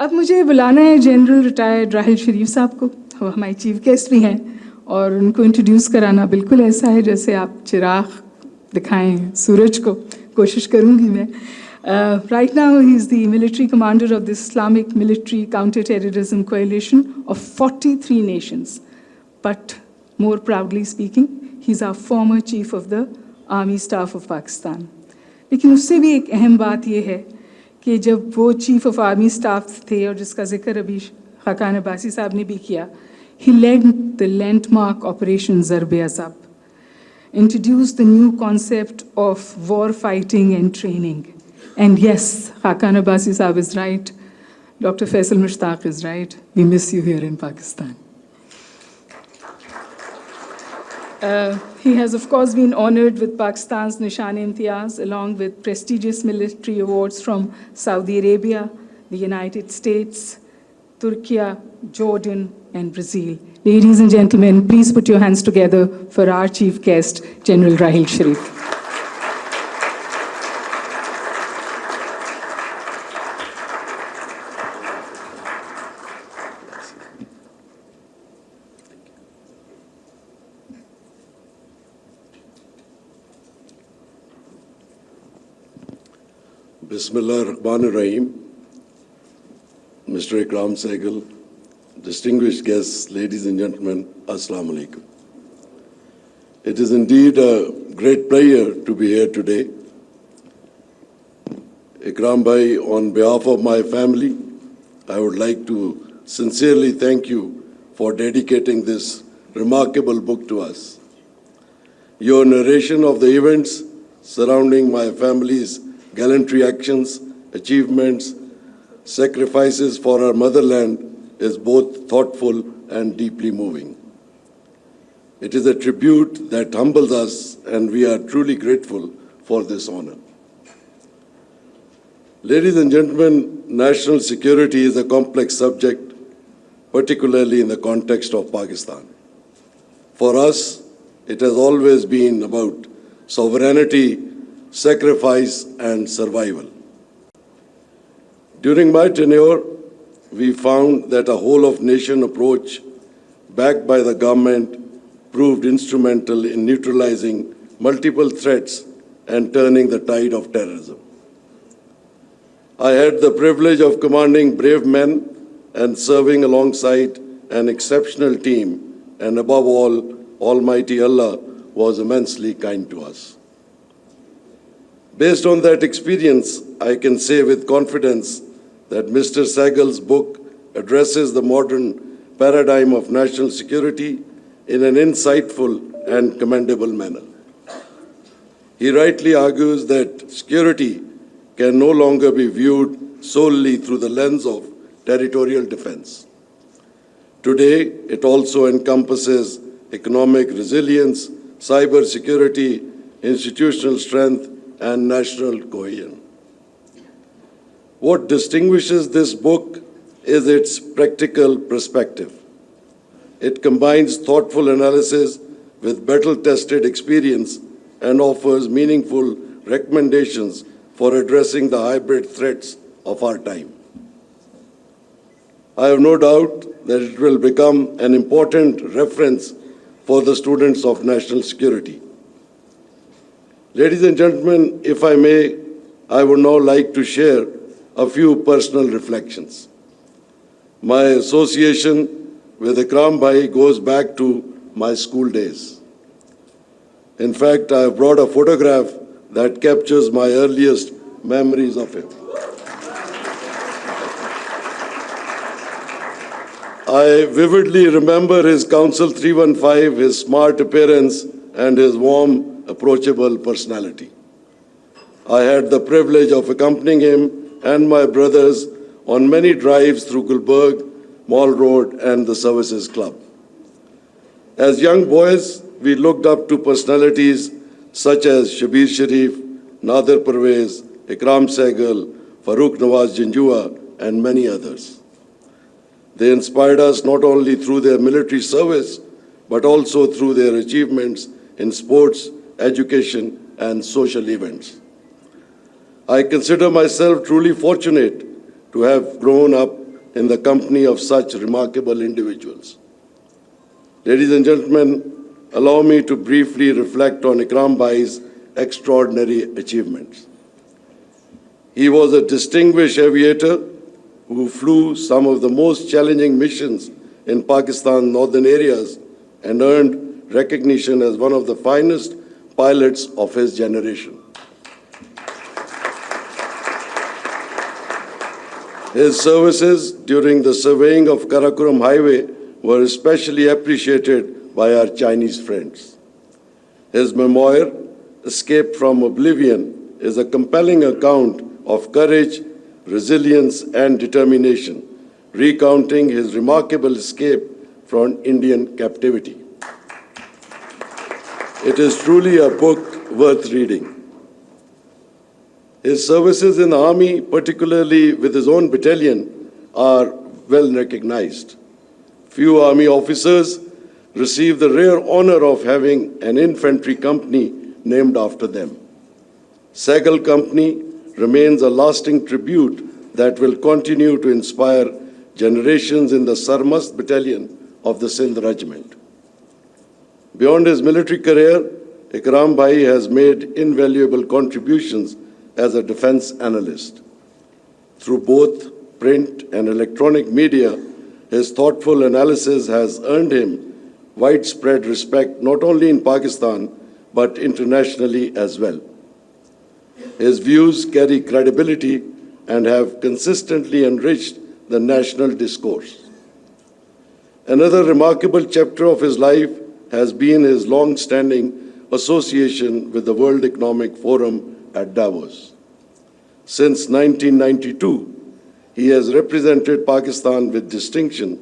अब मुझे बुलाना है जनरल रिटायर्ड राहिल शरीफ साहब को, वो हमारे चीफ गेस्ट भी हैं, और उनको इंट्रोड्यूस कराना बिल्कुल ऐसा है जैसे आप चिराग दिखाएं सूरज को, कोशिश करूंगी मैं. Right now he is the military commander of the Islamic Military Counter-Terrorism Coalition of 43 nations. But more proudly speaking, he's our former chief of the Army Staff of Pakistan. लेकिन उससे भी एक अहम बात यह है कि जब वो चीफ ऑफ आर्मी स्टाफ थे और जिसका जिक्र अभी खाकान अब्बासी साहब ने भी किया, he led the landmark Operation Zarb-e-Azab, introduced the new concept of war fighting and training. And yes, Khakan Abbasi Saab is right. Dr. Faisal Mushtaq is right. We miss you here in Pakistan. He has, of course, been honored with Pakistan's Nishan-e-Imtiyaz, along with prestigious military awards from Saudi Arabia, the United States, Turkey, Jordan, and Brazil. Ladies and gentlemen, please put your hands together for our chief guest, General Rahil Sharif. Bismillah ar-Rahman ar-Rahim. Mr. Ikram Sehgal, distinguished guests, ladies and gentlemen, Assalamu alaikum. It is indeed a great pleasure to be here today. Ikram Bhai, on behalf of my family, I would like to sincerely thank you for dedicating this remarkable book to us. Your narration of the events surrounding my family's gallantry actions, achievements, sacrifices for our motherland is both thoughtful and deeply moving. It is a tribute that humbles us, and we are truly grateful for this honor. Ladies and gentlemen, national security is a complex subject, particularly in the context of Pakistan. For us, it has always been about sovereignty, sacrifice, and survival. During my tenure, we found that a whole-of-nation approach backed by the government proved instrumental in neutralizing multiple threats and turning the tide of terrorism. I had the privilege of commanding brave men and serving alongside an exceptional team, and above all, Almighty Allah was immensely kind to us. Based on that experience, I can say with confidence that Mr. Sehgal's book addresses the modern paradigm of national security in an insightful and commendable manner. He rightly argues that security can no longer be viewed solely through the lens of territorial defense. Today, it also encompasses economic resilience, cyber security, institutional strength, and national cohesion. What distinguishes this book is its practical perspective. It combines thoughtful analysis with battle-tested experience and offers meaningful recommendations for addressing the hybrid threats of our time. I have no doubt that it will become an important reference for the students of national security. Ladies and gentlemen, if I may, I would now like to share a few personal reflections. My association with Ikram Bhai goes back to my school days. In fact, I have brought a photograph that captures my earliest memories of him. I vividly remember his Council 315, his smart appearance, and his warm, approachable personality. I had the privilege of accompanying him and my brothers on many drives through Gulberg, Mall Road, and the Services Club. As young boys, we looked up to personalities such as Shabir Sharif, Nadir Parvez, Ikram Sehgal, Farooq Nawaz Janjua, and many others. They inspired us not only through their military service, but also through their achievements in sports, education, and social events. I consider myself truly fortunate to have grown up in the company of such remarkable individuals. Ladies and gentlemen, allow me to briefly reflect on Ikram Bhai's extraordinary achievements. He was a distinguished aviator who flew some of the most challenging missions in Pakistan's northern areas and earned recognition as one of the finest pilots of his generation. His services during the surveying of Karakoram Highway were especially appreciated by our Chinese friends. His memoir, Escape from Oblivion, is a compelling account of courage, resilience, and determination, recounting his remarkable escape from Indian captivity. It is truly a book worth reading. His services in the army, particularly with his own battalion, are well recognized. Few army officers receive the rare honor of having an infantry company named after them. Sehgal Company remains a lasting tribute that will continue to inspire generations in the Sarmast Battalion of the Sindh Regiment. Beyond his military career, Ikram Bhai has made invaluable contributions as a defense analyst. Through both print and electronic media, his thoughtful analysis has earned him widespread respect not only in Pakistan but internationally as well. His views carry credibility and have consistently enriched the national discourse. Another remarkable chapter of his life has been his long-standing association with the World Economic Forum at Davos. Since 1992, he has represented Pakistan with distinction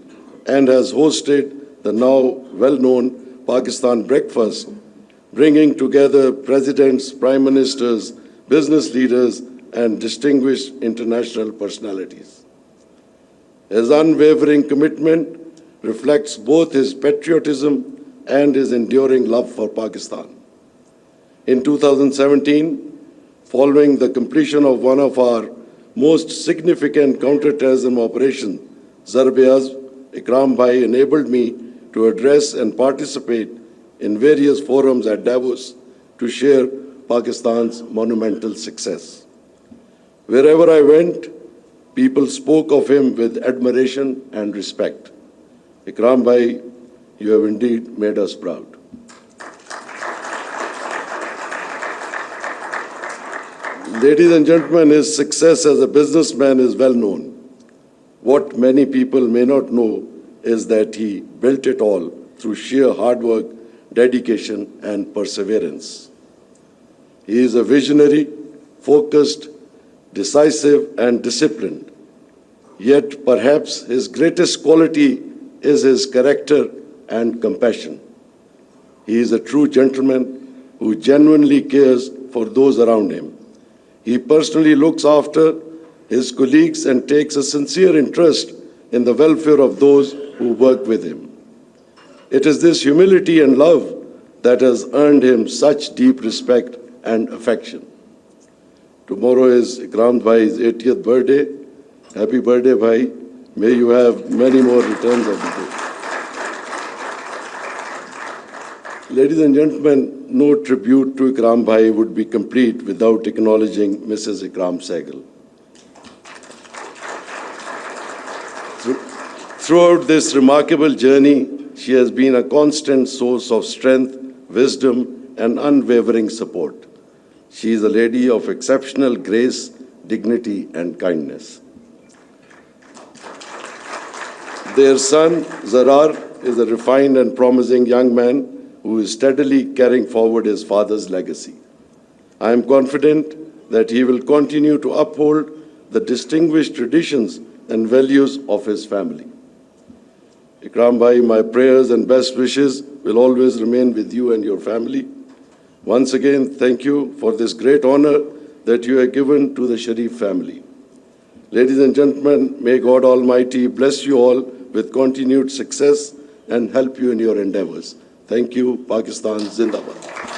and has hosted the now well-known Pakistan Breakfast, bringing together presidents, prime ministers, business leaders, and distinguished international personalities. His unwavering commitment reflects both his patriotism and his enduring love for Pakistan. In 2017, following the completion of one of our most significant counter-terrorism operations, Zarb-e-Azb, Ikram Bhai enabled me to address and participate in various forums at Davos to share Pakistan's monumental success. Wherever I went, people spoke of him with admiration and respect. Ikram Bhai, you have indeed made us proud. Ladies and gentlemen, his success as a businessman is well known. What many people may not know is that he built it all through sheer hard work, dedication, and perseverance. He is a visionary, focused, decisive, and disciplined. Yet perhaps his greatest quality is his character and compassion. He is a true gentleman who genuinely cares for those around him. He personally looks after his colleagues and takes a sincere interest in the welfare of those who work with him. It is this humility and love that has earned him such deep respect and affection. Tomorrow is Ikram Bhai's 80th birthday. Happy birthday, Bhai. May you have many more returns of the day. Ladies and gentlemen, no tribute to Ikram Bhai would be complete without acknowledging Mrs. Ikram Sehgal. Throughout this remarkable journey, she has been a constant source of strength, wisdom, and unwavering support. She is a lady of exceptional grace, dignity, and kindness. Their son, Zarar, is a refined and promising young man who is steadily carrying forward his father's legacy. I am confident that he will continue to uphold the distinguished traditions and values of his family. Ikram Bhai, my prayers and best wishes will always remain with you and your family. Once again, thank you for this great honor that you have given to the Sharif family. Ladies and gentlemen, may God Almighty bless you all with continued success and help you in your endeavors. Thank you. Pakistan Zindabad.